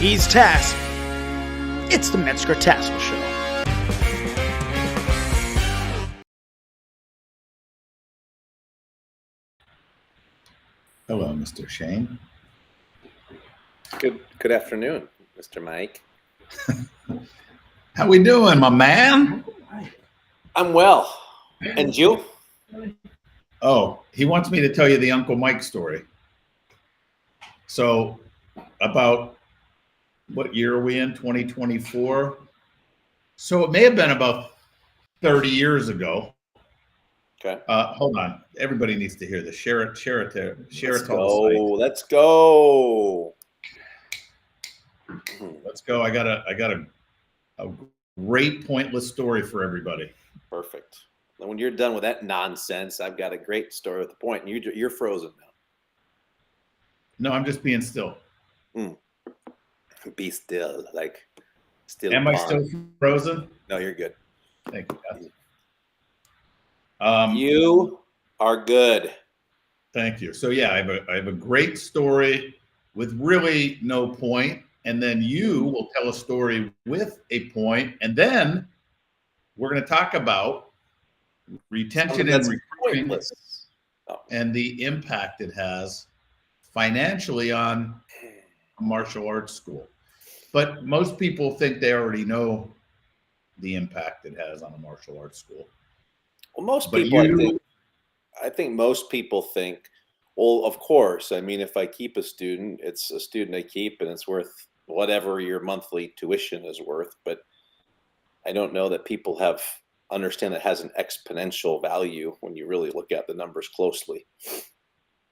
He's Tass. It's the Metzger Tassoul Show. Hello, Mr. Shane. Good afternoon, Mr. Mike. How we doing, my man? I'm well. And you? Oh, he wants me to tell you the Uncle Mike story. So, about what year are we in? 2024. So it may have been about 30 years ago. Okay. Hold on. Everybody needs to hear this. Share it there. Share it to Go. the site. Let's go. Let's go. I got a great pointless story for everybody. Perfect. And when you're done with that nonsense, I've got a great story with a point. And you're frozen now. No, I'm just being still. Be still, like still. Am I still frozen? No, you're good. Thank you. You are good. Thank you. So yeah, I have a great story with really no point, and then you will tell a story with a point, and then we're going to talk about retention and recruitment and the impact it has financially on a martial arts school. But most people think they already know the impact it has on a martial arts school. Well, most people, I think most people think, well, of course. I mean, if I keep a student, it's a student I keep, and it's worth whatever your monthly tuition is worth. But I don't know that people understand that it has an exponential value when you really look at the numbers closely.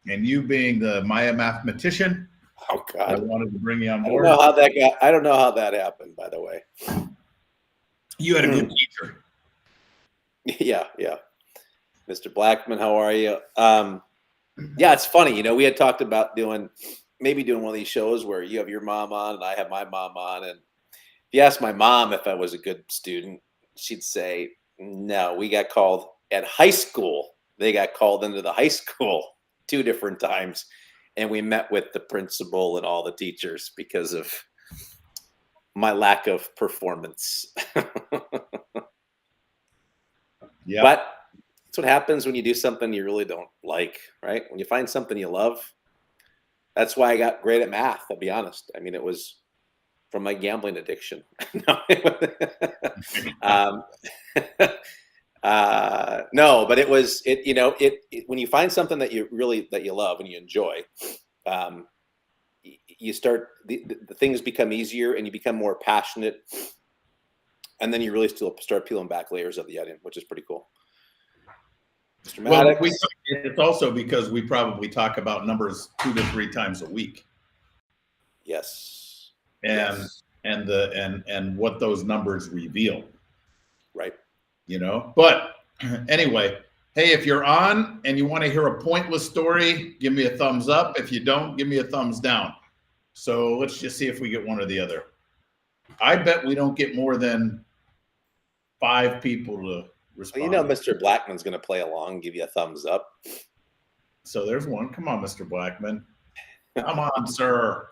And you being the Maya mathematician, oh God, I wanted to bring you on board. I don't know how that happened, by the way. You had a good teacher. Yeah. Mr. Blackman, how are you? Yeah, it's funny. We had talked about doing one of these shows where you have your mom on and I have my mom on. And if you ask my mom if I was a good student, she'd say, no, we got called at high school. They got called into the high school 2 different times. And we met with the principal and all the teachers because of my lack of performance. Yeah. But that's what happens when you do something you really don't like, right? When you find something you love. That's why I got great at math, I'll be honest. I mean, it was from my gambling addiction. No, but it was when you find something that you love and you enjoy, you start the things become easier and you become more passionate, and then you really still start peeling back layers of the onion, which is pretty cool. Mr. Maddox. Well, it's also because we probably talk about numbers 2 to 3 times a week. Yes. And what those numbers reveal. Right. But anyway, hey, if you're on and you want to hear a pointless story, give me a thumbs up. If you don't, give me a thumbs down. So let's just see if we get one or the other. I bet we don't get more than 5 people to respond. Mr. Blackman's going to play along, give you a thumbs up. So there's one. Come on, Mr. Blackman. Come on, sir.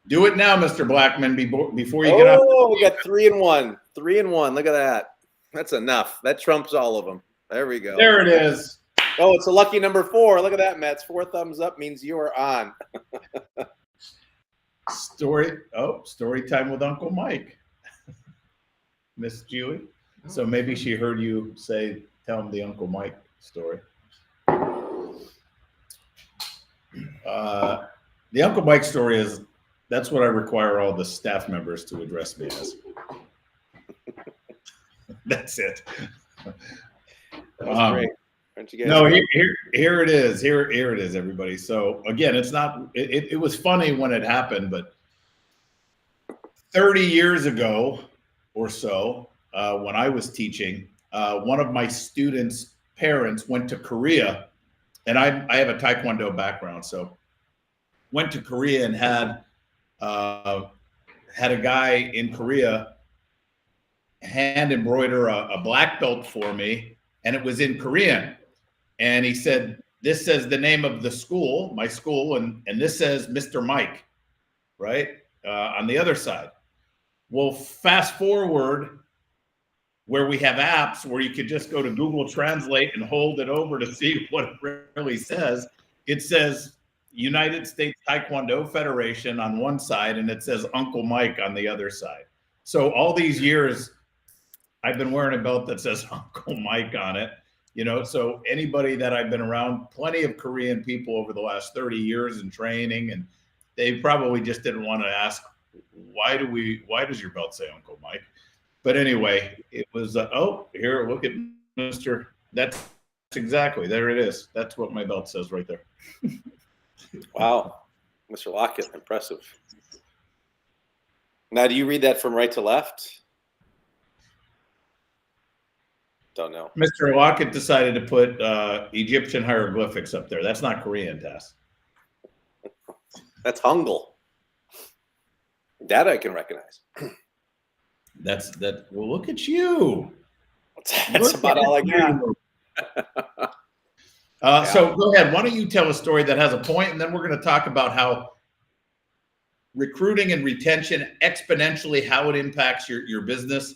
Do it now, Mr. Blackman, before you get up. Oh, we got 3 and 1. 3 and 1. Look at that. That's enough. That trumps all of them. There we go. There it is. Oh, it's a lucky number 4. Look at that, Mets. 4 thumbs up means you are on. Story time with Uncle Mike. Miss Julie. So maybe she heard you tell him the Uncle Mike story. The Uncle Mike story that's what I require all the staff members to address me as. That's it. That was great. Aren't you guys here it is. Here it is, everybody. So again, it was funny when it happened, but 30 years ago or so, when I was teaching, one of my students' parents went to Korea, and I have a Taekwondo background, so went to Korea and had a guy in Korea hand embroider a black belt for me, and it was in Korean. And he said, this says the name of the school, my school, and this says Mr. Mike, right? On the other side. Well, fast forward where we have apps where you could just go to Google Translate and hold it over to see what it really says. It says United States Taekwondo Federation on one side, and it says Uncle Mike on the other side. So all these years, I've been wearing a belt that says Uncle Mike on it. So anybody that I've been around, plenty of Korean people over the last 30 years in training, and they probably just didn't want to ask, why does your belt say Uncle Mike? But anyway, it was, here, look at Mr. That's exactly, there it is. That's what my belt says right there. Wow. Mr. Lockett, impressive. Now, do you read that from right to left? Don't know. Mr. Lockett decided to put Egyptian hieroglyphics up there. That's not Korean, Tass. That's Hangul. That I can recognize. Well, look at you. That's about all I got. So go ahead. Why don't you tell a story that has a point, and then we're going to talk about how recruiting and retention exponentially, how it impacts your business.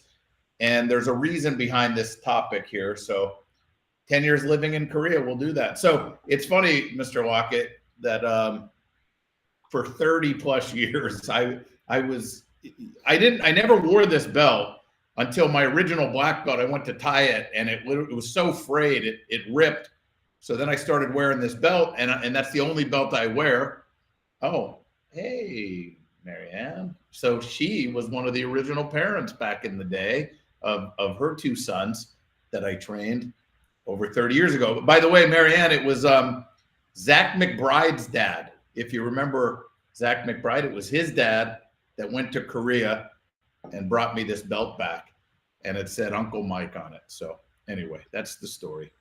And there's a reason behind this topic here. So 10 years living in Korea, we'll do that. So it's funny, Mr. Lockett, that for 30 plus years, I never wore this belt until my original black belt. I went to tie it, and it was so frayed, it ripped. So then I started wearing this belt, and that's the only belt I wear. Oh, hey, Marianne. So she was one of the original parents back in the day of her two sons that I trained over 30 years ago. But by the way, Marianne, it was Zach McBride's dad. If you remember Zach McBride, it was his dad that went to Korea and brought me this belt back, and it said Uncle Mike on it. So anyway, that's the story.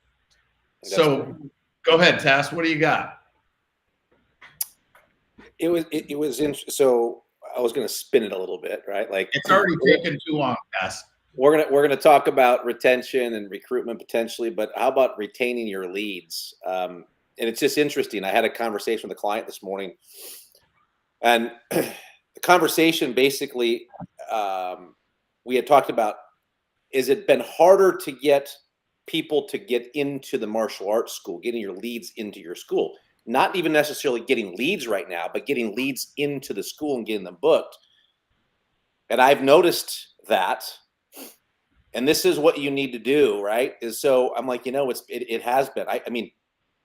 So go ahead, Tass. What do you got? It was interesting. So I was going to spin it a little bit, right? Like, it's already taken too long, Tass. We're gonna talk about retention and recruitment potentially, but how about retaining your leads? And it's just interesting. I had a conversation with a client this morning, and the conversation basically, we had talked about, is it been harder to get people to get into the martial arts school, getting your leads into your school? Not even necessarily getting leads right now, but getting leads into the school and getting them booked. And I've noticed that, and this is what you need to do, right? Is so I'm like, it has been. I mean,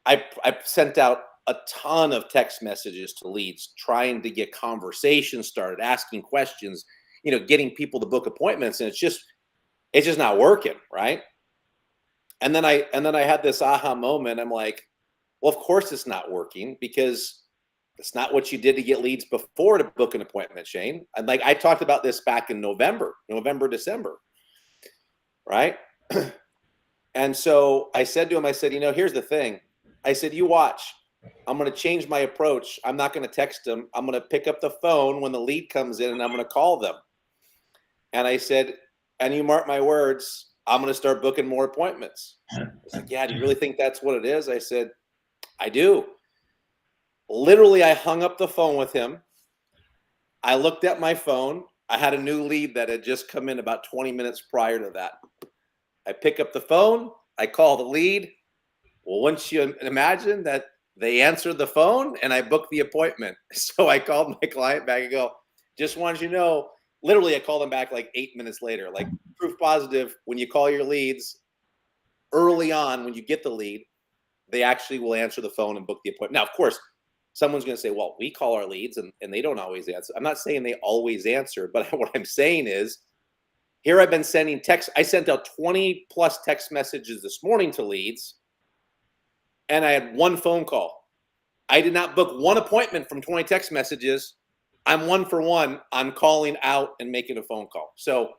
I've sent out a ton of text messages to leads, trying to get conversations started, asking questions, getting people to book appointments, and it's just not working, right? And then I had this aha moment. I'm like, well, of course it's not working, because it's not what you did to get leads before to book an appointment, Shane. And like I talked about this back in November, December, right? And so I said to him, I said, here's the thing. I said, you watch. I'm going to change my approach. I'm not going to text them. I'm going to pick up the phone when the lead comes in, and I'm going to call them. And I said, and you mark my words, I'm going to start booking more appointments. I was like, yeah, do you really think that's what it is? I said, I do. Literally, I hung up the phone with him. I looked at my phone. I had a new lead that had just come in about 20 minutes prior to that. I pick up the phone. I call the lead. Well, once you imagine that they answered the phone, and I booked the appointment. So I called my client back and go, just wanted you to know, literally I called them back like 8 minutes later, like proof positive. When you call your leads early on, when you get the lead, they actually will answer the phone and book the appointment. Now, of course, someone's going to say, well, we call our leads and they don't always answer. I'm not saying they always answer, but what I'm saying is, here I've been sending texts. I sent out 20 plus text messages this morning to leads, and I had one phone call. I did not book one appointment from 20 text messages. I'm 1 for 1 on calling out and making a phone call. So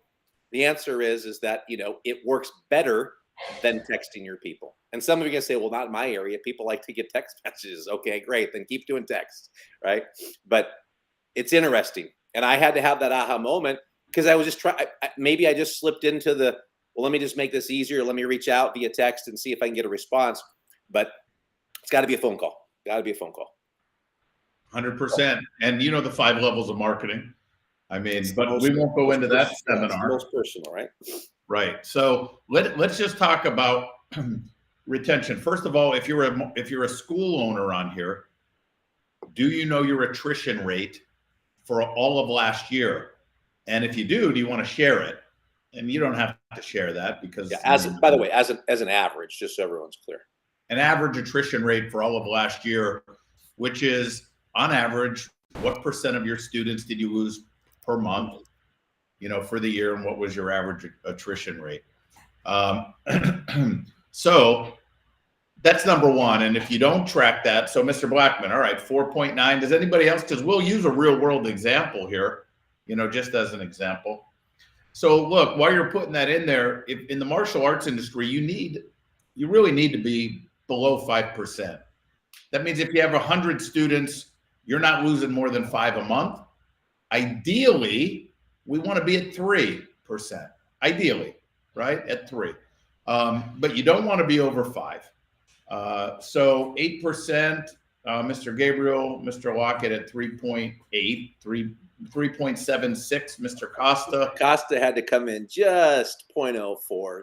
the answer is that, it works better than texting your people. And some of you are going to say, well, not in my area. People like to get text messages. Okay, great. Then keep doing text, right? But it's interesting. And I had to have that aha moment, because I was just maybe I just slipped into well, let me just make this easier. Let me reach out via text and see if I can get a response. But it's got to be a phone call. Got to be a phone call. 100%. And you know the 5 levels of marketing. I mean, but we won't go into that seminar. Most personal, right? Right. So let's just talk about retention. First of all, if you're a school owner on here, do you know your attrition rate for all of last year? And if you do you want to share it? And you don't have to share that because by the way, as an average, just so everyone's clear. An average attrition rate for all of last year, which is on average, what percent of your students did you lose per month, for the year, and what was your average attrition rate? So that's number one. And if you don't track that, so Mr. Blackman, all right, 4.9. Does anybody else? Because we'll use a real world example here, just as an example. So look, while you're putting that in there, in the martial arts industry, you really need to be below 5%. That means if you have 100 students, you're not losing more than 5 a month. Ideally, we want to be at 3%. Ideally, right? At 3. But you don't want to be over 5. So 8%, Mr. Gabriel, Mr. Lockett at 3.8, 3.76, Mr. Costa. Costa had to come in just 0.04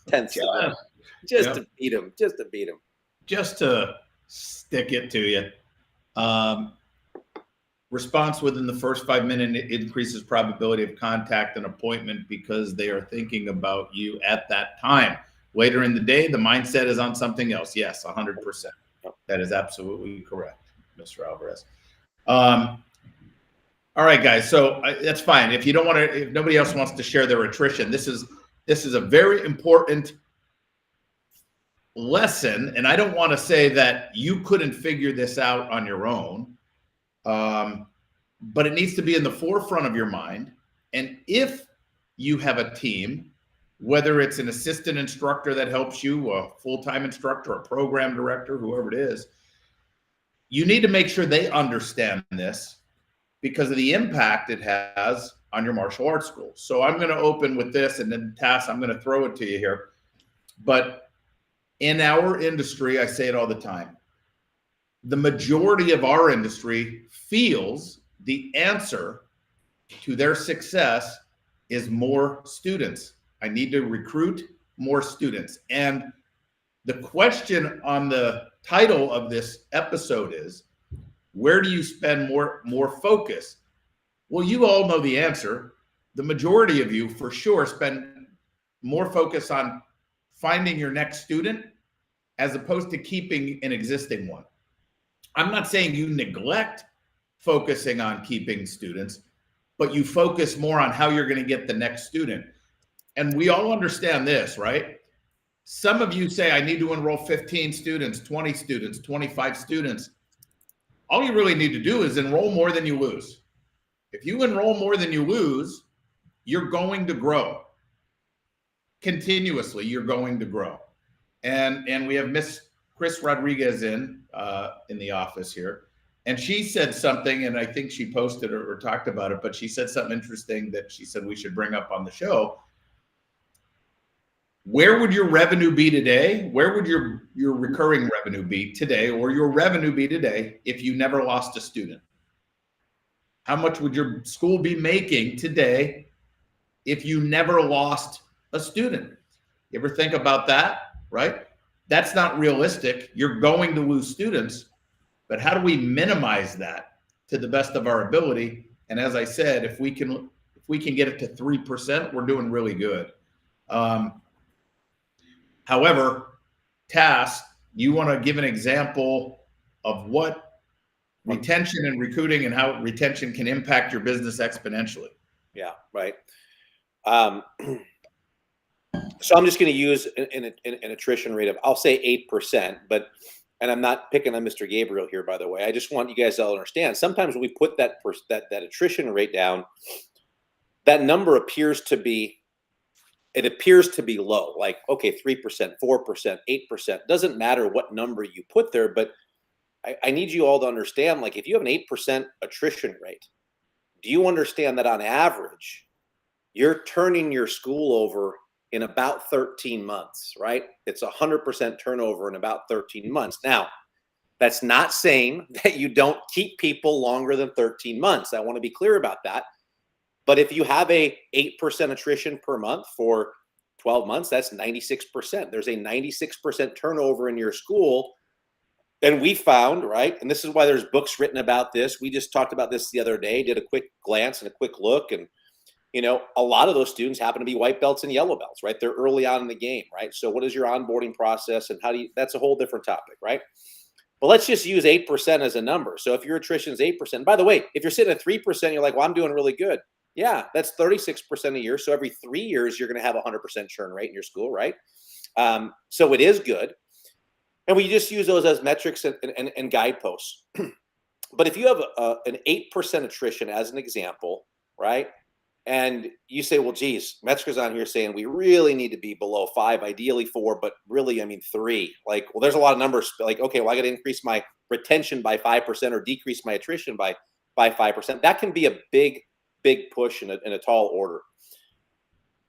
tenths just to beat him. Just to stick it to you. Response within the first 5 minutes increases probability of contact and appointment because they are thinking about you at that time. Later in the day, the mindset is on something else. Yes, 100%. That is absolutely correct, Mr. Alvarez. All right, guys. So that's fine. If nobody else wants to share their attrition, this is a very important lesson. And I don't want to say that you couldn't figure this out on your own. But it needs to be in the forefront of your mind. And if you have a team, whether it's an assistant instructor that helps you, a full-time instructor, a program director, whoever it is, you need to make sure they understand this because of the impact it has on your martial arts school. So I'm going to open with this, and then Tass, I'm going to throw it to you here. But in our industry, I say it all the time, the majority of our industry feels the answer to their success is more students. I need to recruit more students. And the question on the title of this episode is, where do you spend more focus? Well, you all know the answer. The majority of you for sure spend more focus on finding your next student as opposed to keeping an existing one. I'm not saying you neglect focusing on keeping students, but you focus more on how you're going to get the next student. And we all understand this, right? Some of you say, I need to enroll 15 students, 20 students, 25 students. All you really need to do is enroll more than you lose. If you enroll more than you lose, you're going to grow. Continuously, you're going to grow. And we have Miss Chris Rodriguez in the office here. And she said something, and I think she posted or talked about it, but she said something interesting that she said we should bring up on the show. Where would your revenue be today? Where would your recurring revenue be today, or your revenue be today if you never lost a student? How much would your school be making today if you never lost a student? You ever think about that, right? That's not realistic. You're going to lose students, but how do we minimize that to the best of our ability? And as I said, if we can get it to 3%, we're doing really good. However, Tass, you want to give an example of what retention and recruiting and how retention can impact your business exponentially. Yeah, right. So I'm just going to use an attrition rate of, I'll say 8%, and I'm not picking on Mr. Gabriel here, by the way. I just want you guys to understand. Sometimes when we put that attrition rate down, that number appears to be low. Like, okay, 3%, 4%, 8%. Doesn't matter what number you put there, but I need you all to understand, like, if you have an 8% attrition rate, do you understand that on average, you're turning your school over in about 13 months, right? It's 100% turnover in about 13 months. Now, That's not saying that you don't keep people longer than 13 months. I want to be clear about that. But if you have a 8% attrition per month for 12 months, that's 96%. There's a 96% turnover in your school. And we found, right, and this is why there's books written about this. We just talked about this the other day, did a quick glance and a quick look. And, you know, a lot of those students happen to be white belts and yellow belts, right? They're early on in the game, right? So what is your onboarding process and how do you, that's a whole different topic, right? But let's just use 8% as a number. So if your attrition is 8%, by the way, if you're sitting at 3%, you're like, well, I'm doing really good. Yeah, that's 36% a year. So every 3 years, you're going to have a 100% churn rate in your school, right? So it is good. And we just use those as metrics and guideposts. But if you have an 8% attrition as an example, right? And you say, well, geez, Metzger's on here saying we really need to be below 5, ideally 4, but really, I mean, 3. Like, well, there's a lot of numbers. Like, okay, well, I got to increase my retention by 5% or decrease my attrition by 5%. That can be a big push in a tall order.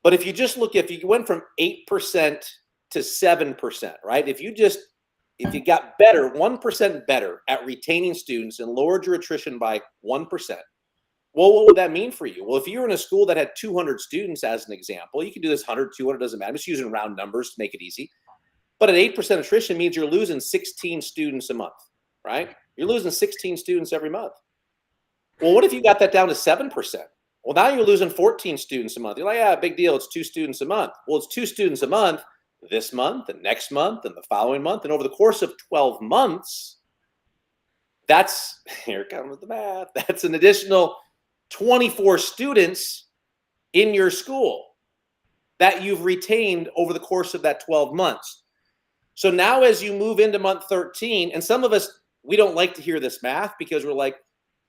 But if you just look, if you went from 8% to 7%, right? If you got better, 1% better at retaining students and lowered your attrition by 1%, well, what would that mean for you? Well, if you're in a school that had 200 students, as an example, you can do this 100, 200, doesn't matter. I'm just using round numbers to make it easy. But at 8% attrition means you're losing 16 students a month, right? You're losing 16 students every month. Well, what if you got that down to 7%? Well, now you're losing 14 students a month. You're like, yeah, big deal. It's 2 students a month. Well, it's 2 students a month this month and next month and the following month. And over the course of 12 months, that's, here comes the math, that's an additional 24 students in your school that you've retained over the course of that 12 months. So now as you move into month 13, and some of us, we don't like to hear this math because we're like,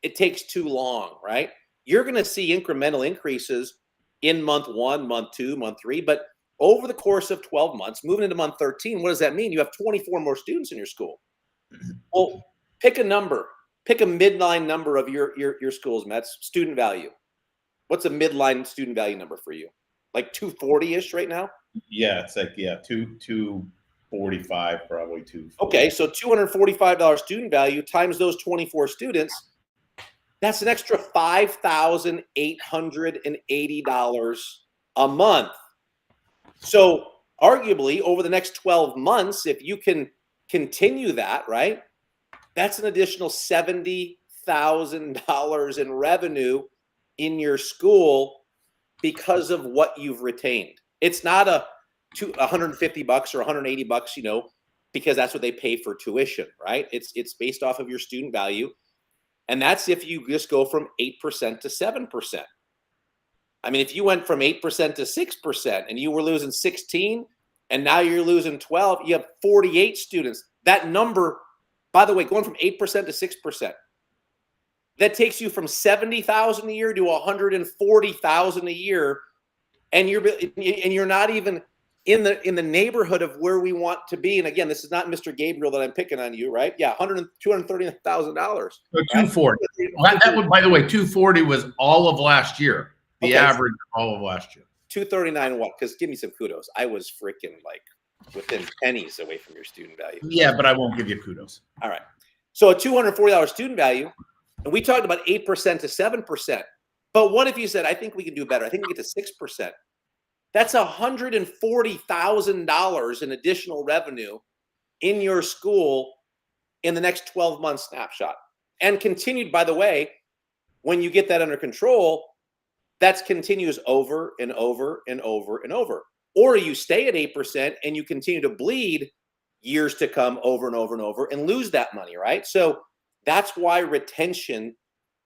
it takes too long, right? You're going to see incremental increases in month 1, month 2, month 3, but over the course of 12 months, moving into month 13, what does that mean? You have 24 more students in your school. Well, pick a number. Pick a midline number of your school's Mets student value. What's a midline student value number for you? Like 240-ish right now? Yeah, it's like, yeah, 245, probably 240. Okay, so $245 student value times those 24 students, that's an extra $5,880 a month. So arguably over the next 12 months, if you can continue that, right, that's an additional $70,000 in revenue in your school because of what you've retained. It's not $150 or $180, you know, because that's what they pay for tuition, right? It's based off of your student value. And that's if you just go from 8% to 7%. I mean, if you went from 8% to 6% and you were losing 16 and now you're losing 12, you have 48 students. That number, by the way, going from 8% to 6%, that takes you from $70,000 a year to $140,000 a year, and you're not even in the neighborhood of where we want to be. And again, this is not Mr. Gabriel that I'm picking on you, right? Yeah, $230,000. So 240. That would, by the way, 240 was all of last year. The average of all of last year. 239 what? Because give me some kudos. I was freaking like within pennies away from your student value. Yeah, but I won't give you kudos. All right. So a $240 student value, and we talked about 8% to 7%. But what if you said, I think we can do better. I think we get to 6%. That's $140,000 in additional revenue in your school in the next 12-month snapshot. And continued, by the way, when you get that under control, that continues over and over and over and over. Or you stay at 8% and you continue to bleed years to come over and over and over and lose that money, right? So that's why retention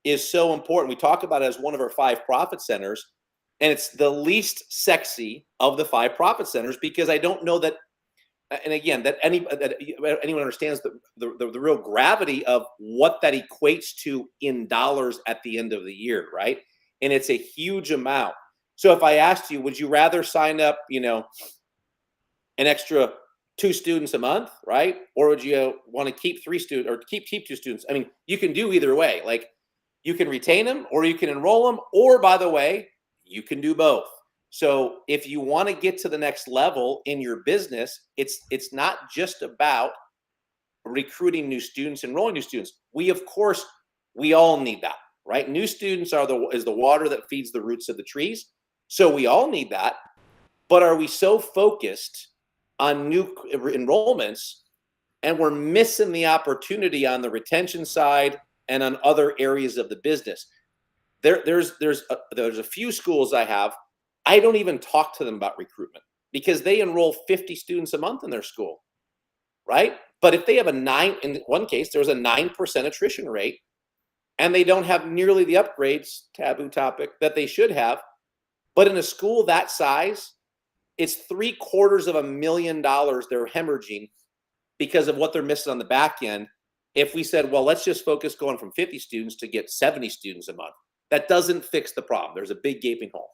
is so important. We talk about it as one of our 5 profit centers, and it's the least sexy of the 5 profit centers because I don't know that, and again, that anyone understands the real gravity of what that equates to in dollars at the end of the year, right? And it's a huge amount. So if I asked you, would you rather sign up, you know, an extra 2 students a month, right? Or would you want to keep 3 students or keep 2 students? I mean, you can do either way. Like you can retain them or you can enroll them, or by the way, you can do both. So if you want to get to the next level in your business, it's not just about recruiting new students, enrolling new students. Of course, we all need that, right? New students is the water that feeds the roots of the trees. So we all need that. But are we so focused on new enrollments and we're missing the opportunity on the retention side and on other areas of the business? There's a few schools I don't even talk to them about recruitment because they enroll 50 students a month in their school, right? But if they have in one case, there's a 9% attrition rate and they don't have nearly the upgrades, taboo topic, that they should have. But in a school that size, it's $750,000 they're hemorrhaging because of what they're missing on the back end. If we said, well, let's just focus going from 50 students to get 70 students a month, that doesn't fix the problem. There's a big gaping hole.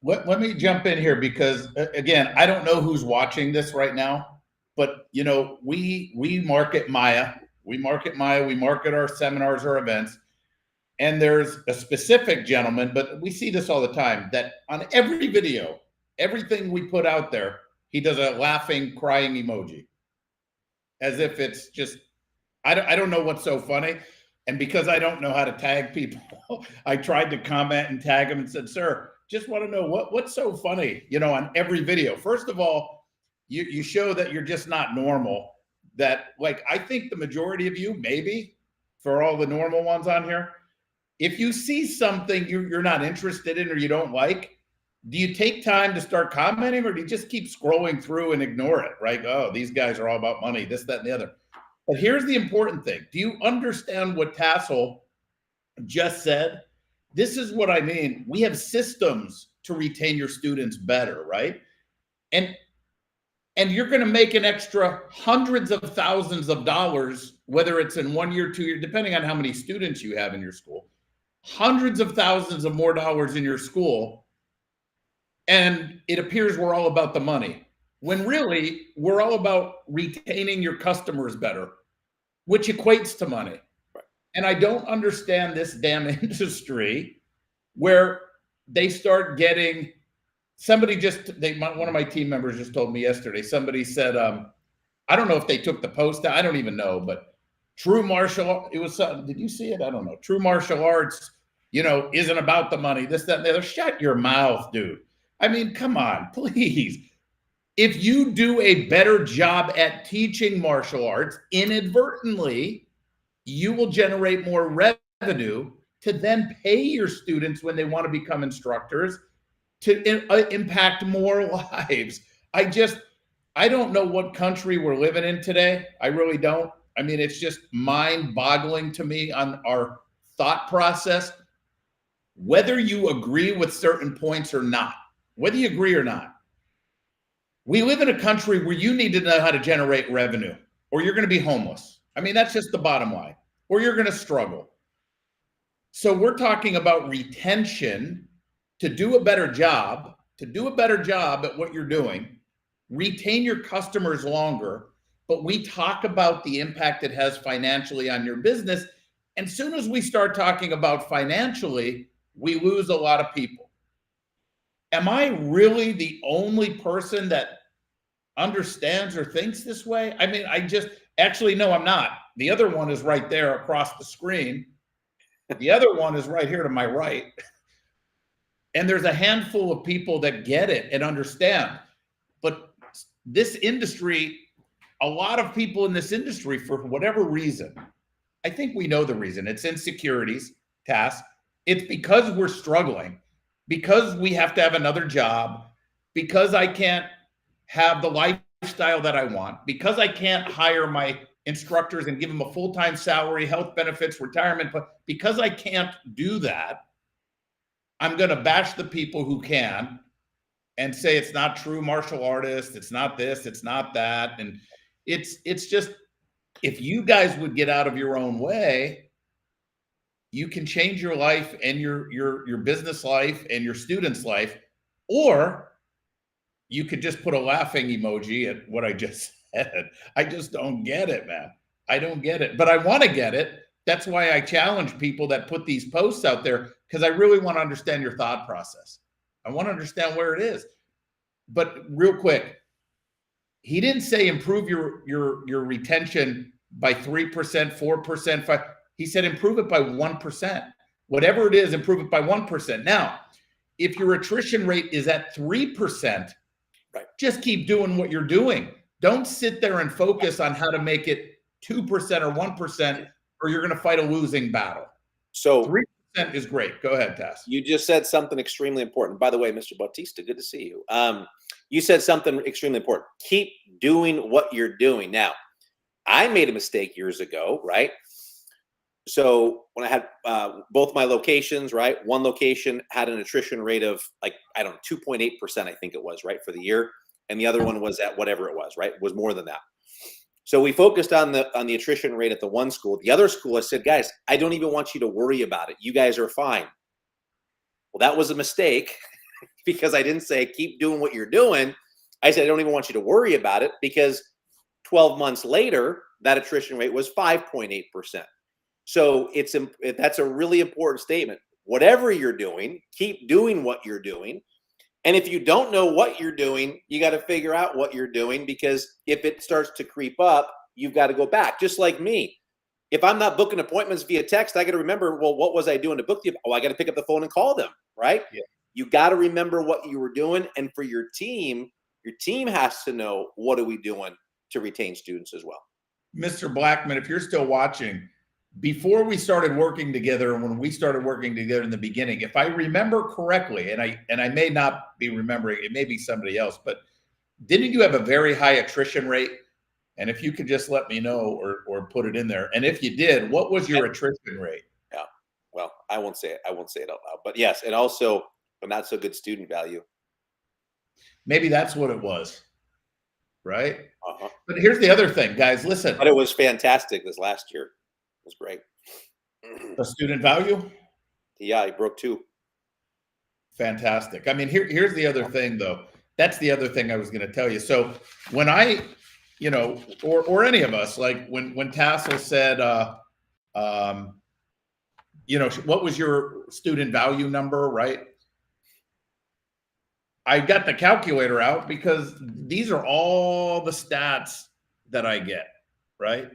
Let me jump in here because, again, I don't know who's watching this right now, but, you know, we market Maya. We market Maya. We market our seminars or events. And there's a specific gentleman, but we see this all the time, that on every video, everything we put out there, he does a laughing, crying emoji. As if it's just, I don't know what's so funny. And because I don't know how to tag people, I tried to comment and tag him and said, sir, just want to know what's so funny, you know, on every video. First of all, you show that you're just not normal. That, like, I think the majority of you, maybe for all the normal ones on here, if you see something you're not interested in or you don't like, do you take time to start commenting or do you just keep scrolling through and ignore it, right? Oh, these guys are all about money, this, that, and the other. But here's the important thing. Do you understand what Tassoul just said? This is what I mean. We have systems to retain your students better, right? And you're going to make an extra hundreds of thousands of dollars, whether it's in 1 year, 2 years, depending on how many students you have in your school, hundreds of thousands of more dollars in your school. And it appears we're all about the money, when really we're all about retaining your customers better, which equates to money. And I don't understand this damn industry where they start getting, one of my team members just told me yesterday, somebody said, I don't know if they took the post out, I don't even know, but true martial, it was something, did you see it? I don't know. True martial arts, you know, isn't about the money, this, that, and the other. Shut your mouth, dude. I mean, come on, please. If you do a better job at teaching martial arts, inadvertently, you will generate more revenue to then pay your students when they want to become instructors to impact more lives. I don't know what country we're living in today. I really don't. I mean, it's just mind-boggling to me on our thought process, whether you agree with certain points or not, whether you agree or not. We live in a country where you need to know how to generate revenue or you're going to be homeless. I mean, that's just the bottom line, or you're going to struggle. So we're talking about retention, to do a better job at what you're doing, retain your customers longer, but we talk about the impact it has financially on your business. And as soon as we start talking about financially, we lose a lot of people. Am I really the only person that understands or thinks this way? I mean, actually, no, I'm not. The other one is right there across the screen. The other one is right here to my right. And there's a handful of people that get it and understand. But this industry, a lot of people in this industry, for whatever reason, I think we know the reason. It's insecurities, Tass. It's because we're struggling, because we have to have another job, because I can't have the lifestyle that I want, because I can't hire my instructors and give them a full-time salary, health benefits, retirement, but because I can't do that, I'm going to bash the people who can and say it's not true martial artists, it's not this, it's not that. And it's just, if you guys would get out of your own way, you can change your life and your business life and your student's life, or you could just put a laughing emoji at what I just said. I just don't get it, man. I don't get it, but I want to get it. That's why I challenge people that put these posts out there, because I really want to understand your thought process. I want to understand where it is. But real quick, he didn't say improve your retention by 3%, 4%, 5%. He said, improve it by 1%. Whatever it is, improve it by 1%. Now, if your attrition rate is at 3%, right, just keep doing what you're doing. Don't sit there and focus on how to make it 2% or 1%, or you're going to fight a losing battle. So 3% is great. Go ahead, Tass. you just said something extremely important. By the way, Mr. Bautista, good to see you. You said something extremely important. Keep doing what you're doing. Now, I made a mistake years ago, right? So when I had both my locations, right? One location had an attrition rate of like, I don't know, 2.8%, I think it was, right, for the year. And the other one was at whatever it was, right? It was more than that. So we focused on the attrition rate at the one school. The other school, I said, guys, I don't even want you to worry about it. You guys are fine. Well, that was a mistake because I didn't say keep doing what you're doing. I said, I don't even want you to worry about it because 12 months later, that attrition rate was 5.8%. So that's a really important statement. Whatever you're doing, keep doing what you're doing. And if you don't know what you're doing, you got to figure out what you're doing, because if it starts to creep up, you've got to go back. Just like me. If I'm not booking appointments via text, I got to remember, well, what was I doing to book the? Oh, I got to pick up the phone and call them, right? Yeah. You got to remember what you were doing. And for your team has to know, what are we doing to retain students as well? Mr. Blackman, if you're still watching, before we started working together, and when we started working together in the beginning, if I remember correctly, and I may not be remembering, it may be somebody else, but didn't you have a very high attrition rate? And if you could just let me know or put it in there. And if you did, what was your attrition rate? Yeah. Well, I won't say it out loud. But yes, and also a not so good student value. Maybe that's what it was. Right? Uh-huh. But here's the other thing, guys. Listen. But it was fantastic this last year. It was great. The student value? Yeah, he broke 2. Fantastic. I mean, here's the other thing, though. That's the other thing I was going to tell you. So when I, or any of us, like when Tassoul said, what was your student value number, right? I got the calculator out because these are all the stats that I get, right?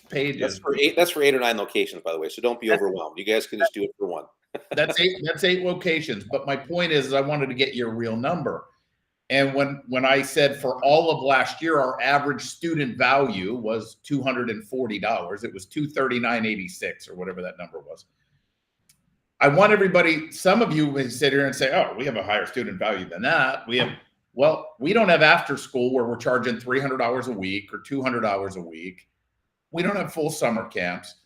Pages. That's for 8 or 9 locations, by the way. So don't be overwhelmed. You guys can just do it for one. That's 8 locations. But my point is I wanted to get your real number. And when I said for all of last year, our average student value was $240. It was $239.86 or whatever that number was. I want everybody, some of you would sit here and say, oh, we have a higher student value than that. We don't have after school where we're charging $300 a week or $200 a week. We don't have full summer camps.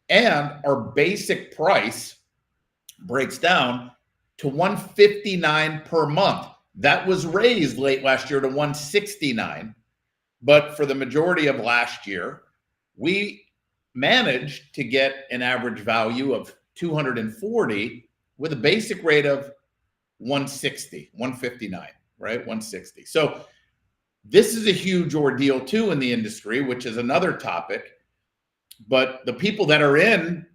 And our basic price breaks down to $159 per month. That was raised late last year to $169. But for the majority of last year, we managed to get an average value of $240 with a basic rate of $159, right? $160. So this is a huge ordeal too in the industry, which is another topic. But the people that are in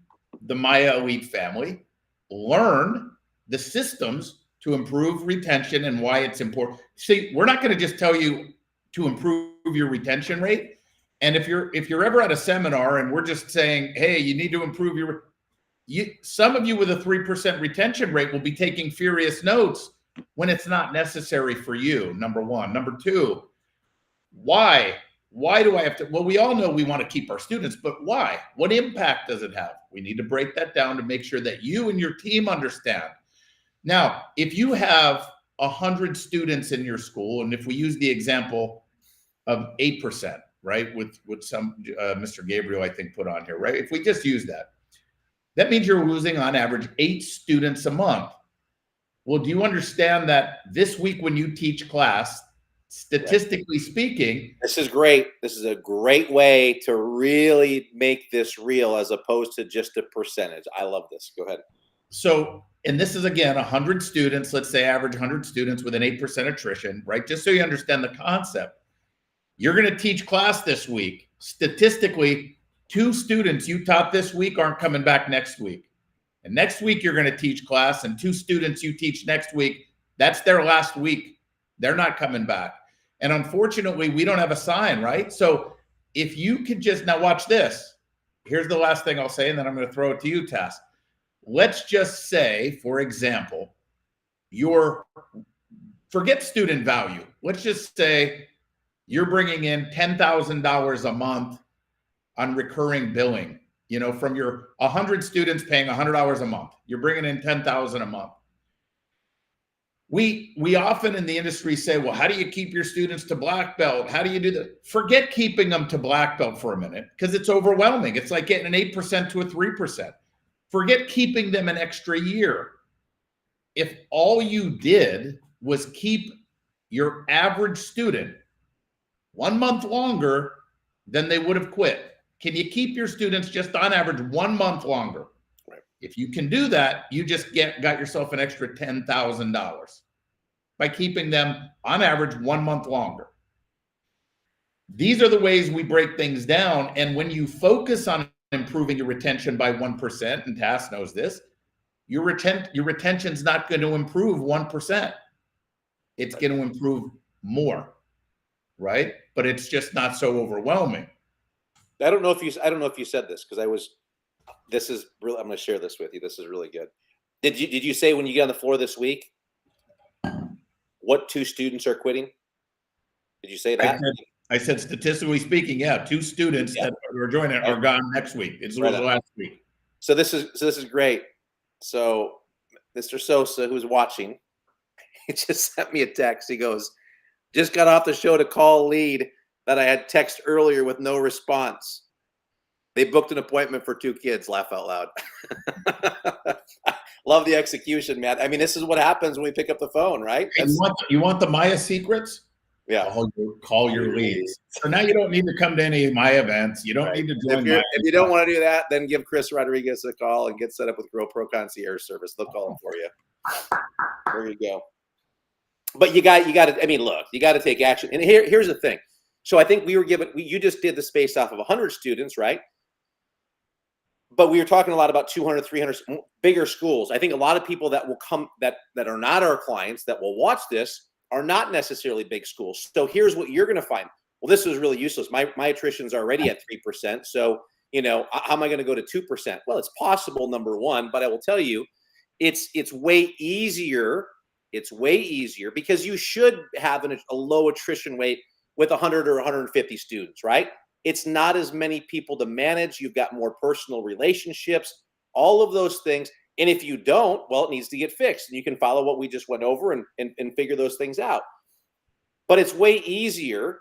the Maya Elite family learn the systems to improve retention and why it's important. See, we're not going to just tell you to improve your retention rate. And if you're ever at a seminar and we're just saying, hey, you need to improve some of you with a 3% retention rate will be taking furious notes when it's not necessary for you, number one. Number two, why do I have to? Well, we all know we want to keep our students, but why? What impact does it have? We need to break that down to make sure that you and your team understand. Now, if you have 100 students in your school, and if we use the example of 8%, right, with some Mr. Gabriel, I think, put on here, right? If we just use that means you're losing on average 8 students a month. Well, do you understand that this week when you teach class, statistically speaking, this is great. This is a great way to really make this real as opposed to just a percentage. I love this. Go ahead. So, and this is again 100 students, let's say average 100 students with an 8% attrition, right? Just so you understand the concept. You're going to teach class this week. Statistically, 2 students you taught this week aren't coming back next week. And next week you're going to teach class, and 2 students you teach next week, that's their last week. They're not coming back. And unfortunately, we don't have a sign, right? So if you could just, now watch this. Here's the last thing I'll say, and then I'm going to throw it to you, Tess. Let's just say, for example, forget student value. Let's just say you're bringing in $10,000 a month on recurring billing, from your 100 students paying $100 a month. You're bringing in $10,000 a month. We often in the industry say, well, how do you keep your students to black belt? How do you do that? Forget keeping them to black belt for a minute, because it's overwhelming. It's like getting an 8% to a 3%. Forget keeping them an extra year. If all you did was keep your average student 1 month longer than they would have quit, can you keep your students just on average 1 month longer? Right. If you can do that, you just got yourself an extra $10,000 by keeping them on average 1 month longer. These are the ways we break things down. And when you focus on improving your retention by 1%, and Tass knows this, your retention's not going to improve 1%. It's going to improve more, right? But it's just not so overwhelming. I don't know if you said this, because this is really, I'm going to share this with you. This is really good. Did you say when you get on the floor this week, what 2 students are quitting? Did you say that? I said statistically speaking, yeah, 2 students that are joining are gone next week. It was last week. So this is great. So Mr. Sosa, who's watching, he just sent me a text. He goes, just got off the show to call lead that I had text earlier with no response. They booked an appointment for 2 kids. Laugh out loud. Love the execution, man. I mean, this is what happens when we pick up the phone, right? You want the Maya secrets? Yeah. Call your leads. So now you don't need to come to any of my events. You don't need to join. If you don't want to do that, then give Chris Rodriguez a call and get set up with Grow Pro Concierge Service. They'll call him for you. There you go. But you got to. I mean, look, you got to take action. And here's the thing. So I think you just did the space off of 100 students, right? But we were talking a lot about 200, 300 bigger schools. I think a lot of people that will come that are not our clients that will watch this are not necessarily big schools. So here's what you're going to find. Well, this was really useless. My attrition's already at 3%. So, how am I going to go to 2%? Well, it's possible, number one, but I will tell you, it's way easier. It's way easier because you should have a low attrition rate with 100 or 150 students, right? It's not as many people to manage. You've got more personal relationships, all of those things. And if you don't, well, it needs to get fixed. And you can follow what we just went over and figure those things out. But it's way easier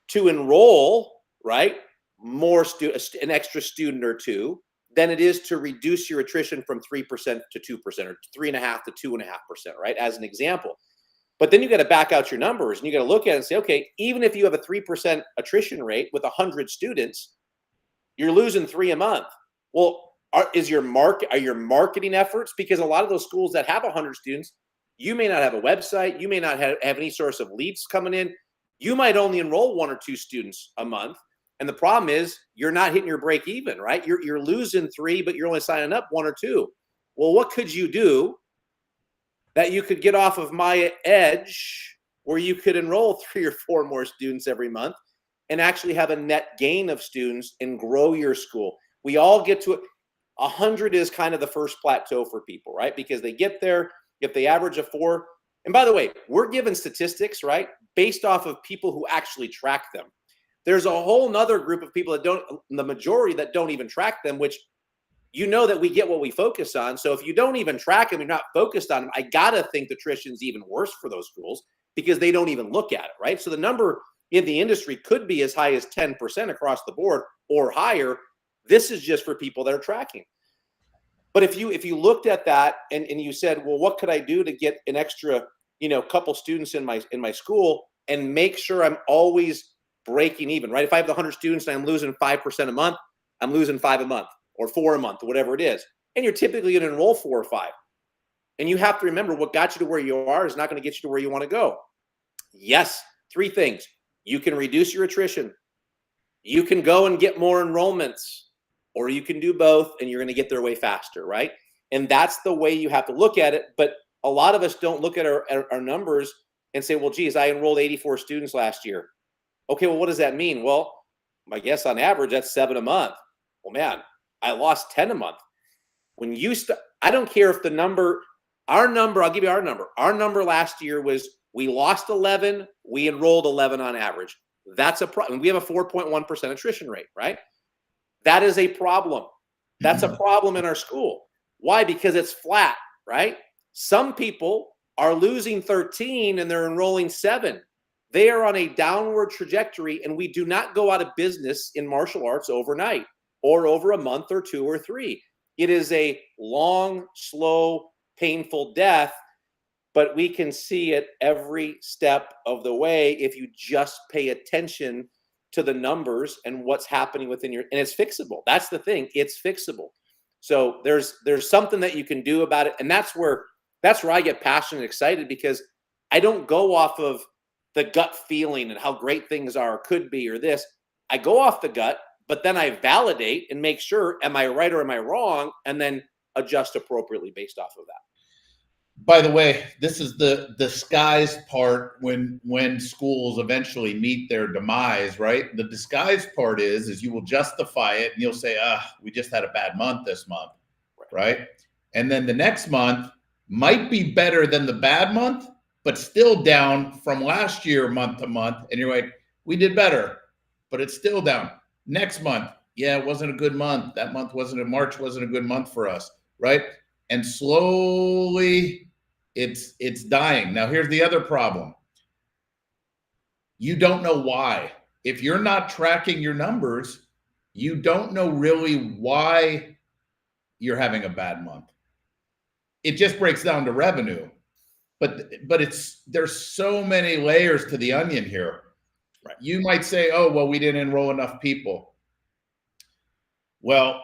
to enroll, right, an extra student or 2 than it is to reduce your attrition from 3% to 2% or 3.5% to 2.5%, right, as an example. But then you got to back out your numbers and you got to look at it and say, okay, even if you have a 3% attrition rate with 100 students, you're losing 3 a month. Well, are your marketing efforts, because a lot of those schools that have 100 students, you may not have a website, you may not have any source of leads coming in. You might only enroll 1 or 2 students a month. And the problem is you're not hitting your break even, right? You're losing 3, but you're only signing up 1 or 2. Well, what could you do that you could get off of my edge where you could enroll 3 or 4 more students every month and actually have a net gain of students and grow your school? We all get to it. 100 is kind of the first plateau for people, right? Because they get there, if they average a 4. And by the way, we're given statistics, right, based off of people who actually track them. There's a whole nother group of people that don't, the majority that don't even track them, which that we get what we focus on. So if you don't even track them, you're not focused on them, I got to think the attrition's even worse for those schools because they don't even look at it, right? So the number in the industry could be as high as 10% across the board or higher. This is just for people that are tracking. But if you looked at that and you said, well, what could I do to get an extra, couple students in my school and make sure I'm always breaking even, right? If I have 100 students and I'm losing 5% a month, I'm losing 5 a month or 4 a month or whatever it is. And you're typically going to enroll 4 or 5. And you have to remember what got you to where you are is not going to get you to where you want to go. Yes, 3 things. You can reduce your attrition. You can go and get more enrollments, or you can do both and you're going to get there way faster, right? And that's the way you have to look at it. But a lot of us don't look at our numbers and say, well, geez, I enrolled 84 students last year. Okay, well, what does that mean? Well, I guess on average, that's 7 a month. Well, man, I lost 10 a month. When you I don't care if the number, our number, I'll give you our number. Our number last year was we lost 11, we enrolled 11 on average. That's a problem. We have a 4.1% attrition rate, right? That is a problem. That's a problem in our school. Why? Because it's flat, right? Some people are losing 13 and they're enrolling 7. They are on a downward trajectory, and we do not go out of business in martial arts overnight or over a month or 2 or 3. It is a long, slow, painful death, but we can see it every step of the way if you just pay attention to the numbers and what's happening within your, and it's fixable. That's the thing, it's fixable. So there's something that you can do about it, and that's where I get passionate and excited, because I don't go off of the gut feeling and how great things are, could be, or this. I go off the gut, but then I validate and make sure, am I right or am I wrong, and then adjust appropriately based off of that. By the way, this is the disguised part when schools eventually meet their demise, right? The disguised part is you will justify it and you'll say, we just had a bad month this month, right? And then the next month might be better than the bad month, but still down from last year month to month. And you're like, we did better, but it's still down. Next month, yeah, it wasn't a good month. That month March wasn't a good month for us, right? And slowly it's dying. Now, here's the other problem. You don't know why. If you're not tracking your numbers, you don't know really why you're having a bad month. It just breaks down to revenue. But there's so many layers to the onion here. Right. You might say, oh, well, we didn't enroll enough people. Well,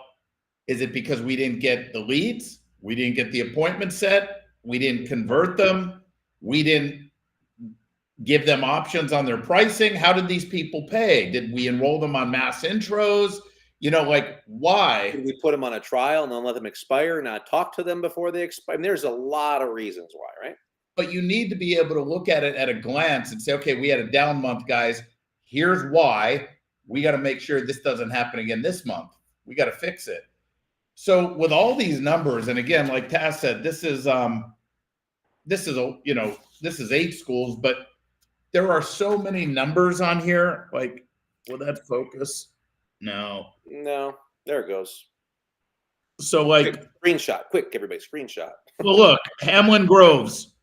is it because we didn't get the leads? We didn't get the appointment set? We didn't convert them? We didn't give them options on their pricing? How did these people pay? Did we enroll them on mass intros? Like, why? Did we put them on a trial and then let them expire, not talk to them before they expire? I mean, there's a lot of reasons why, right? But you need to be able to look at it at a glance and say, okay, we had a down month, guys. Here's why. We got to make sure this doesn't happen again this month. We got to fix it. So with all these numbers, and again, like Taz said, this is 8 schools, but there are so many numbers on here. Like, will that focus? No, there it goes. So like, screenshot, quick, everybody, screenshot. Well, look, Hamlin Groves.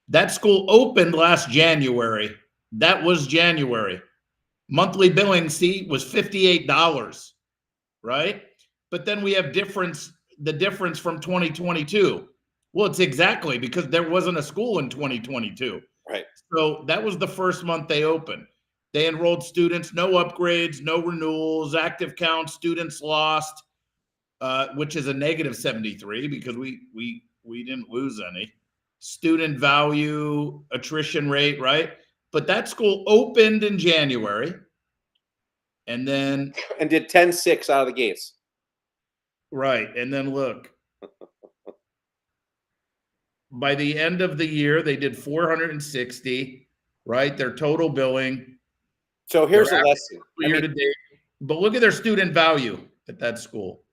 That school opened last January. That was January. Monthly billing was $58, right? But then we have the difference from 2022. Well, it's exactly because there wasn't a school in 2022. Right. So that was the first month they opened. They enrolled students, no upgrades, no renewals, active count, students lost, which is a negative 73 because we didn't lose any. Student value, attrition rate, right? But that school opened in January and did 10-6 out of the gates. Right. And then look, by the end of the year, they did 460, right? Their total billing. So here's a lesson. Year to date. But look at their student value at that school.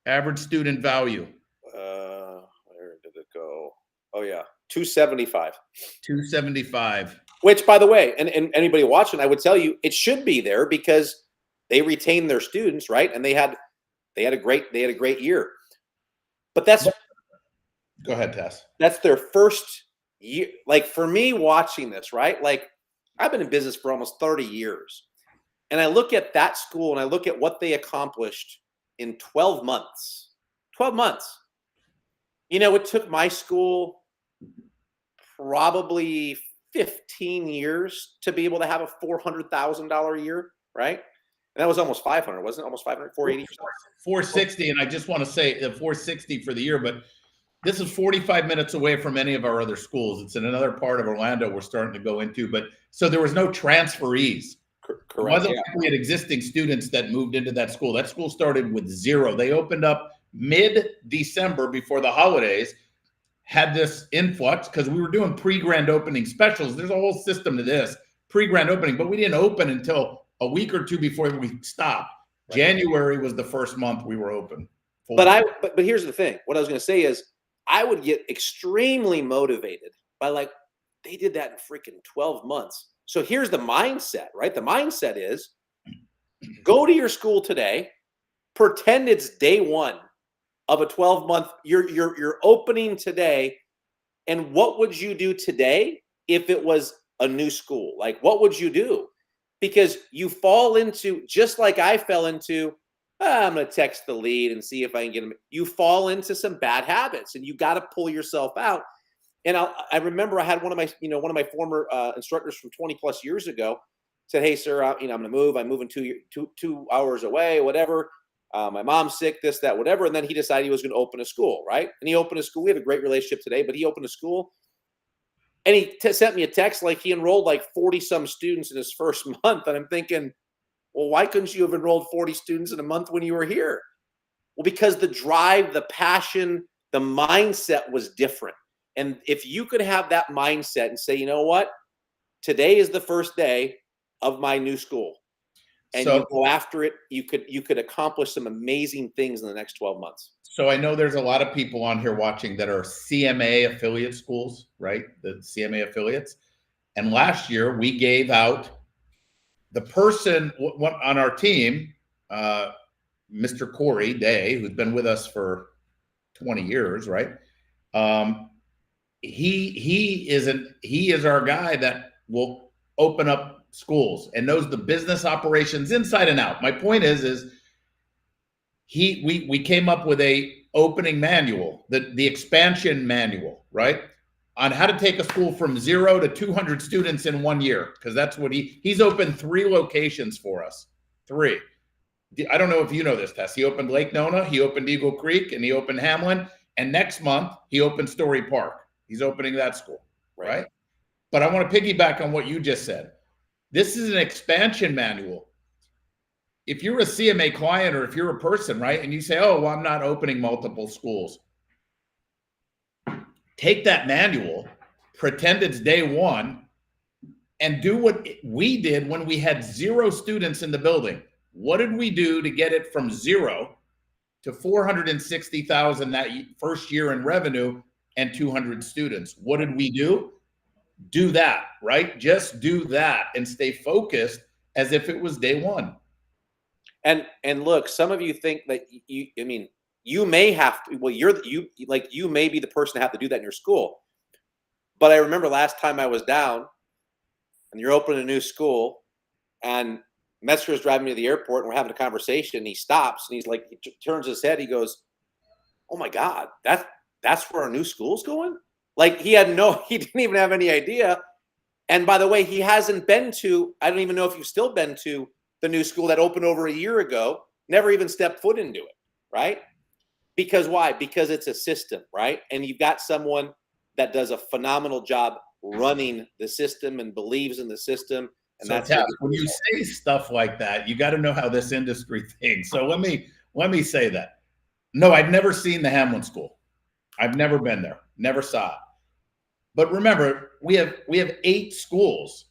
Average student value. Where did it go? Oh yeah, 275. 275. Which, by the way, and anybody watching, I would tell you, it should be there because they retain their students, right? And they had a great year. But that's go ahead, Tess. That's their first year. Like for me, watching this, right? Like I've been in business for almost 30 years, and I look at that school and I look at what they accomplished in 12 months. 12 months. It took my school probably 15 years to be able to have a $400,000 a year, right? And that was almost 500, wasn't it? Almost 500, 480. 460, and I just want to say the 460 for the year, but this is 45 minutes away from any of our other schools. It's in another part of Orlando we're starting to go into, but so there was no transferees. Correct. It wasn't like we had existing students that moved into that school. That school started with 0. They opened up mid-December before the holidays, had this influx because we were doing pre-grand opening specials. There's a whole system to this pre-grand opening, but we didn't open until a week or two before we stopped. Right. January was the first month we were open. But here's the thing. What I was going to say is I would get extremely motivated by like, they did that in freaking 12 months. So here's the mindset, right? The mindset is go to your school today, pretend it's day one of a 12-month, you're opening today. And what would you do today if it was a new school? Like, what would you do? Because you fall into, just like I fell into, I'm going to text the lead and see if I can get him. You fall into some bad habits and you got to pull yourself out. And I remember I had one of my former instructors from 20 plus years ago said, "Hey, sir, I'm going to move. I'm moving 2 hours away, whatever. My mom's sick, this, that, whatever." And then he decided he was going to open a school, right? And he opened a school. We have a great relationship today, but he opened a school. And he sent me a text like he enrolled like 40 some students in his first month. And I'm thinking, well, why couldn't you have enrolled 40 students in a month when you were here? Well, because the drive, the passion, the mindset was different. And if you could have that mindset and say, you know what, today is the first day of my new school, and you go after it, you could accomplish some amazing things in the next 12 months. So I know there's a lot of people on here watching that are CMA affiliate schools, right? The CMA affiliates. And last year we gave out the person on our team, Mr. Corey Day, who's been with us for 20 years, right? He is our guy that will open up schools and knows the business operations inside and out. My point is we came up with a opening manual, the expansion manual, right? On how to take a school from 0 to 200 students in 1 year, because that's what he's opened 3 locations for us. 3. I don't know if you know this, Tess. He opened Lake Nona, he opened Eagle Creek, and he opened Hamlin. And next month he opened Story Park. He's opening that school, right? But I want to piggyback on what you just said. This is an expansion manual. If you're a CMA client or if you're a person, right, and you say, oh, well, I'm not opening multiple schools. Take that manual, pretend it's day one, and do what we did when we had 0 students in the building. What did we do to get it from 0 to 460,000 that first year in revenue and 200 students? What did we do? Do that, right? Just do that and stay focused as if it was day one. And look, some of you think that you may have to, well, you may be the person to have to do that in your school. But I remember last time I was down and you're opening a new school and Metzger is driving me to the airport and we're having a conversation and he stops and he's like, he turns his head. He goes, "Oh my God, that's where our new school's going?" Like he didn't even have any idea. And by the way, he hasn't been to, I don't even know if you've still been to the new school that opened over a year ago, never even stepped foot into it, right? Because why? Because it's a system, right? And you've got someone that does a phenomenal job running the system and believes in the system. And so Tess, when you say stuff like that, you got to know how this industry thinks. So let me say that. No, I've never seen the Hamlin School. I've never been there, never saw it. But remember, we have 8 schools.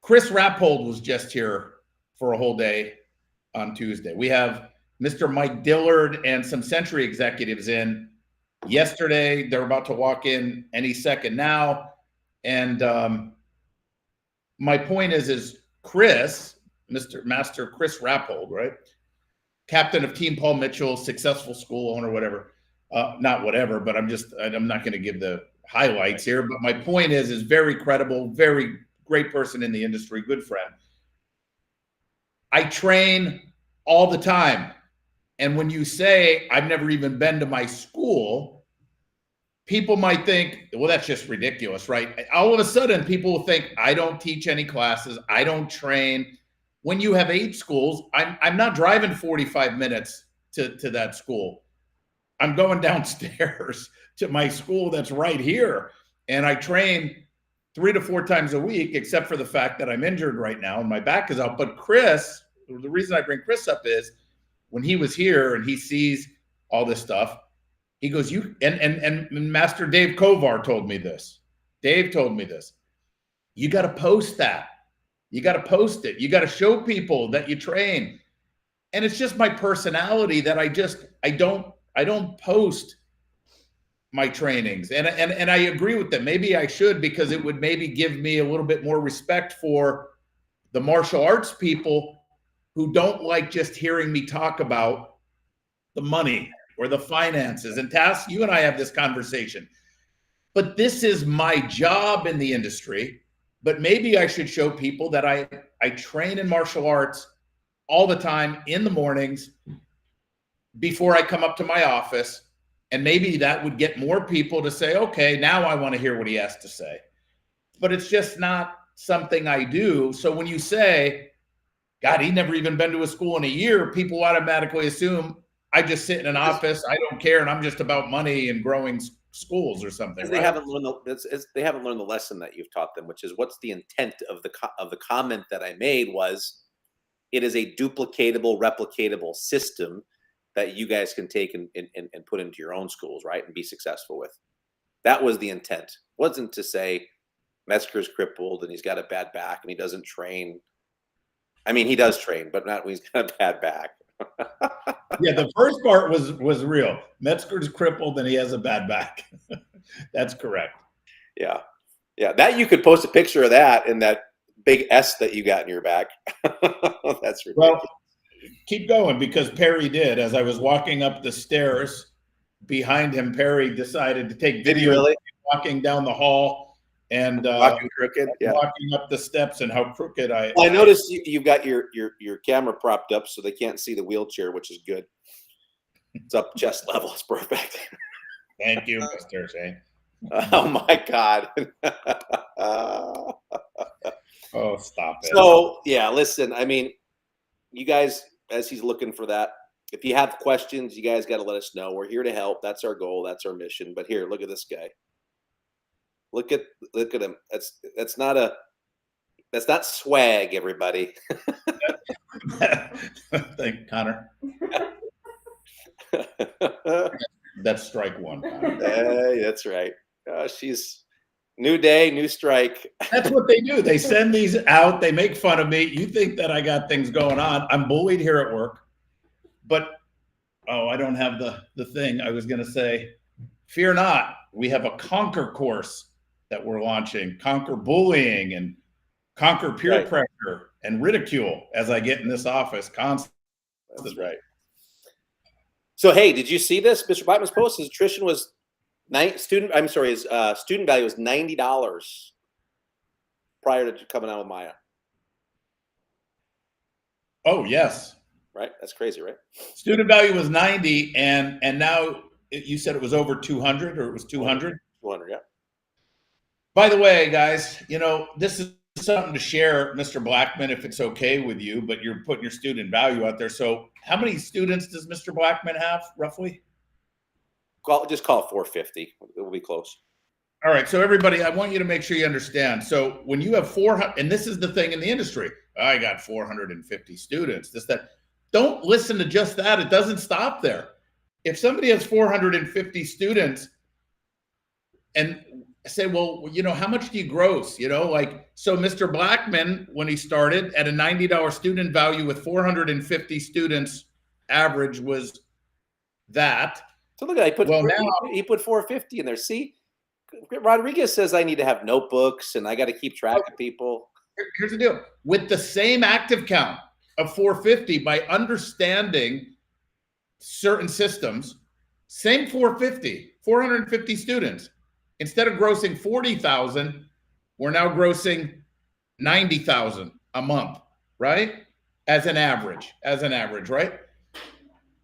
Chris Rappold was just here for a whole day on Tuesday. We have Mr. Mike Dillard and some Century executives in yesterday. They're about to walk in any second now. And my point is Chris, Master Chris Rappold, right? Captain of Team Paul Mitchell, successful school owner, whatever. Not whatever, but I'm not going to give the highlights here. But my point is very credible, very great person in the industry, good friend. I train all the time. And when you say, I've never even been to my school, people might think, well, that's just ridiculous, right? All of a sudden, people will think, I don't teach any classes. I don't train. When you have 8 schools, I'm not driving 45 minutes to that school. I'm going downstairs to my school that's right here. And I train 3 to 4 times a week, except for the fact that I'm injured right now and my back is out. But Chris, the reason I bring Chris up is when he was here and he sees all this stuff, he goes, and Master Dave Kovar told me this. Dave told me this. You got to post that. You got to post it. You got to show people that you train. And it's just my personality that I don't post my trainings. And I agree with them. Maybe I should, because it would maybe give me a little bit more respect for the martial arts people who don't like just hearing me talk about the money or the finances. And Tass, you and I have this conversation. But this is my job in the industry. But maybe I should show people that I train in martial arts all the time in the mornings before I come up to my office. And maybe that would get more people to say, okay, now I want to hear what he has to say. But it's just not something I do. So when you say, God, he never even been to a school in a year, people automatically assume I just sit in an office, I don't care, and I'm just about money and growing schools or something. They haven't learned they haven't learned the lesson that you've taught them, which is, what's the intent of the comment that I made was, it is a duplicatable, replicatable system that you guys can take and put into your own schools, right, and be successful with. That was the intent. It wasn't to say Metzger's crippled and he's got a bad back and he doesn't train. I mean, he does train, but not when he's got a bad back. Yeah, the first part was real. Metzger's crippled and he has a bad back. That's correct. Yeah. That you could post a picture of that in that big S that you got in your back. That's ridiculous. Well, keep going, because Perry did. As I was walking up the stairs behind him, Perry decided to take video really? Walking down the hall and walking crooked, walking up the steps, and how crooked I. Well, I noticed you've got your camera propped up so they can't see the wheelchair, which is good. It's up chest level. It's perfect. Thank you, Mr. Shane. Oh my God. Oh, stop it. So yeah, listen, I mean, you guys, as he's looking for that, if you have questions, you guys got to let us know. We're here to help. That's our goal. That's our mission. But here, look at this guy. Look at him. That's not swag, everybody. Thank Connor. That's strike one. Hey, that's right. She's new day, new strike. That's what they do. They send these out. They make fun of me. You think that I got things going on. I'm bullied here at work. But, I don't have the thing. I was going to say, fear not. We have a Conquer course that we're launching. Conquer bullying and conquer peer pressure and ridicule as I get in this office constantly. That's right. So, hey, did you see this? Mr. Blackman's post, his attrition was his student value was $90 prior to coming out with Maya. Oh, yes. Right? That's crazy, right? Student value was 90, and now you said it was over 200, or it was 200? 200, yeah. By the way, guys, this is something to share, Mr. Blackman, if it's okay with you, but you're putting your student value out there. So how many students does Mr. Blackman have, roughly? Just call it 450. It will be close. All right. So everybody, I want you to make sure you understand. So when you have 400, and this is the thing in the industry, I got 450 students, that. Don't listen to just that. It doesn't stop there. If somebody has 450 students and say, well, how much do you gross? So Mr. Blackman, when he started at a $90 student value with 450 students, average was that. So look at he put 450 in there. See, Rodriguez says I need to have notebooks and I got to keep track of people. Here's the deal. With the same active count of 450, by understanding certain systems, same 450 students. Instead of grossing 40,000, we're now grossing 90,000 a month, right? As an average, right?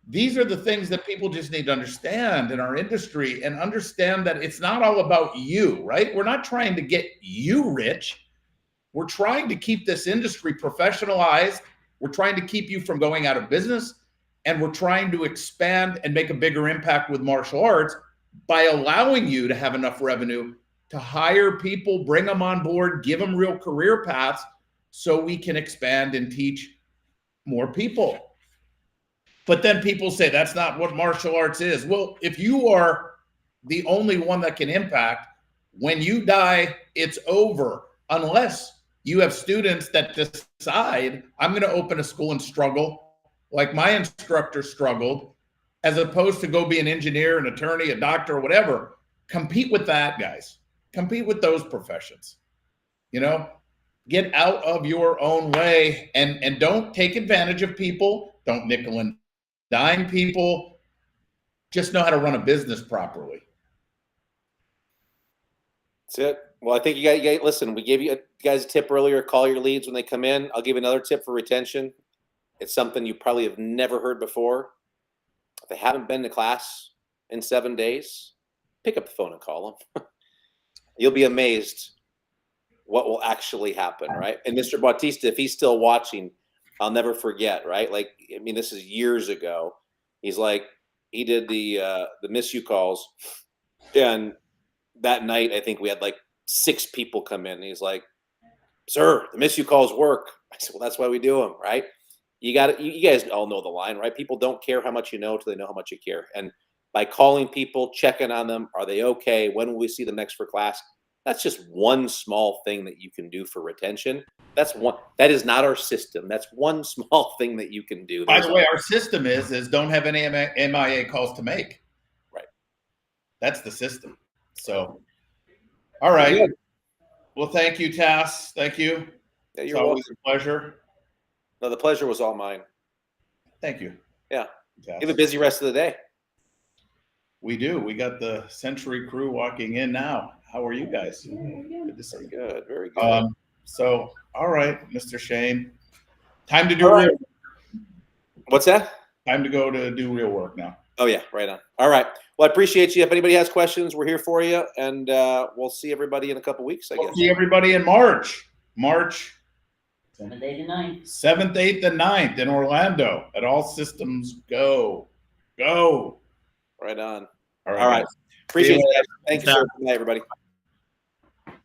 These are the things that people just need to understand in our industry, and understand that it's not all about you, right? We're not trying to get you rich. We're trying to keep this industry professionalized. We're trying to keep you from going out of business, and we're trying to expand and make a bigger impact with martial arts by allowing you to have enough revenue to hire people, bring them on board, give them real career paths, so we can expand and teach more people. But then people say that's not what martial arts is. Well, if you are the only one that can impact, when you die, it's over, unless you have students that decide, I'm going to open a school and struggle like my instructor struggled, as opposed to go be an engineer, an attorney, a doctor, or whatever. Compete with that, guys. Compete with those professions. You know, get out of your own way and don't take advantage of people. Don't nickel and dime people. Just know how to run a business properly. That's it. Well, I think you got listen, we gave you guys a tip earlier, call your leads when they come in. I'll give you another tip for retention. It's something you probably have never heard before. If they haven't been to class in 7 days, pick up the phone and call them. You'll be amazed what will actually happen, right? And Mr. Bautista, if he's still watching, I'll never forget, right? Like, I mean, this is years ago. He's like, he did the miss you calls, and that night I think we had like 6 people come in. And he's like, "Sir, the miss you calls work." I said, "Well, that's why we do them, right? You guys all know the line, right? People don't care how much you know till they know how much you care. And by calling people, checking on them, are they okay? When will we see them next for class? That's just one small thing that you can do for retention. That is not our system. That's one small thing that you can do. By the way, our system is don't have any MIA calls to make. Right. That's the system. So, all right. Well, thank you, Tass. Thank you. Yeah, It's you're always welcome. a pleasure. No, the pleasure was all mine. Thank you. Yeah. Tass. You have a busy rest of the day. We do. We got the Century crew walking in now. How are you guys? Good to see you. Good. Very good. So, all right, Mr. Shane. Time to do All right. real. What's that? Time to go to do real work now. Oh, yeah. Right on. All right. Well, I appreciate you. If anybody has questions, we're here for you. And we'll see everybody in a couple weeks, I We'll guess. see everybody in March. March 7th, 8th, and 9th. 7th, 8th, and 9th in Orlando at All Systems Go. Go. Right on. All All right. guys. Appreciate See you it. Thank you, sir. Good night, everybody.